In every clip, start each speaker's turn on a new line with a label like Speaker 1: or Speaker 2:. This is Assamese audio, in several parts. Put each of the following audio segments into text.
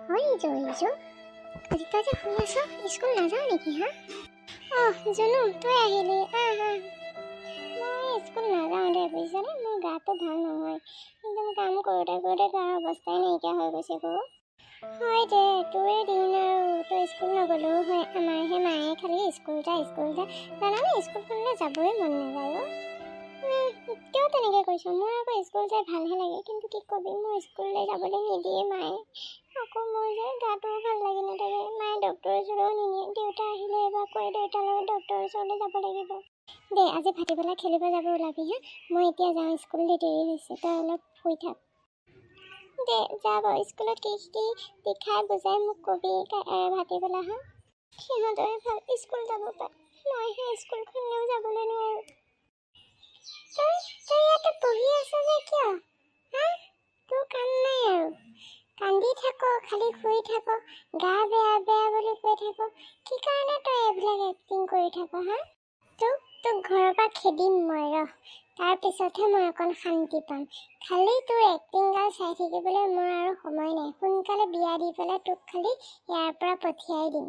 Speaker 1: হয় ইজো আজি তই যে শুই আছ স্কুল নাযাওঁ নেকি হা জুনু তই আহিলি মই স্কুল নাযাওঁ দে বুজিছনে মোৰ গাটো ভাল নহয় একদম কাম কৰোঁতে গাৰ অৱস্থাই নাইকিয়া হৈ গৈছে গো হয় দে তোৰে দিন আৰু তই স্কুল নগ'লেও হয় আমাৰহে মায়ে খালি স্কুল যা জানানে স্কুলখনলৈ যাবই মন নাযায় কিয় তেনেকৈ কৈছোঁ মোৰ আকৌ স্কুল যাই ভালহে লাগে কিন্তু কি কবি মোৰ স্কুললৈ যাবলৈ নিদিয়ে মায়ে আকৌ মোৰ যে গাটোও ভাল লাগি নাথাকে মায়ে ডক্টৰৰ ওচৰলৈও নিনিয়ে দেউতা আহিলে এবাৰ কৈ দেউতাৰ লগত ডক্টৰৰ ওচৰলৈ যাব লাগিব দে আজি ভাটিবেলা খেলিব যাব ওলাবি হা মই এতিয়া যাওঁ স্কুললৈ দেৰি হৈছে তই অলপ শুই থাক দে যা বাৰু স্কুলত কি দেখাই বুজাই মোক কবি ভাটিবেলা হা সিহঁতৰে ভাল স্কুল যাব পাৰে মইহে স্কুলখনলৈও যাবলৈ নোৱাৰোঁ তই ইয়াতে পঢ়ি আছ যে কিয় হা তোৰ কাম নাই আৰু কান্দি থাক খালি শুই থাক গা বেয়া বুলি কৈ থাক কি কাৰণে তই এইবিলাক এক্টিং কৰি থাক হা তোক ঘৰৰ পৰা খেদিম মই তাৰপিছতহে মই অকণ শান্তি পাম খালি তোৰ এক্টিংগাল চাই থাকিবলৈ মোৰ আৰু সময় নাই সোনকালে বিয়া দি পেলাই তোক খালি ইয়াৰ পৰা পঠিয়াই দিম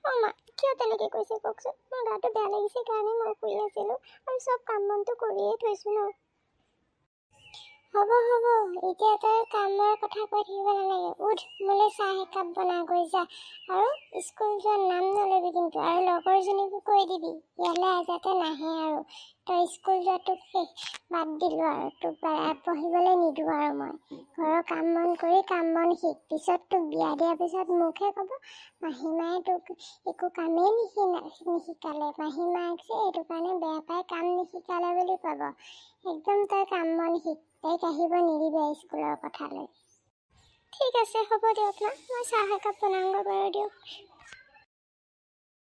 Speaker 1: মা কিয় তেনেকৈ কৈছে কওকচোন মোৰ গাটো বেয়া লাগিছে কাৰণে মই শুই আছিলোঁ আৰু চব কাম বনটো কৰিয়ে থৈছোঁ ন হ'ব এতিয়া তই কামৰ কথা কৈ থাকিব নালাগে উঠ মোলৈ চাহ একাপ বনাই গৈ যা আৰু স্কুল যোৱাৰ নাম নল'বি কিন্তু আৰু লগৰজনীকো কৈ দিবি ইয়ালৈ যাতে নাহে আৰু তই স্কুল যোৱাটোক বাদ দিলোঁ আৰু তোক পঢ়িবলৈ নিদিওঁ আৰু মই ঘৰৰ কাম বন কৰি কাম বন শিক পিছত তোক বিয়া দিয়াৰ পিছত মোকহে ক'ব মাহীমায়ে তোক একো কামেই নিশিকালে মাহীমাক যে এইটো কাৰণে বেয়া পাই কাম নিশিকালে বুলি ক'ব একদম তই কাম বন শিক তাইক আহিব নিদিবি স্কুলৰ কথালৈ ঠিক আছে হ'ব দিয়ক না মই চাহ একাপ বনাওঁগৈ বাৰু দিয়ক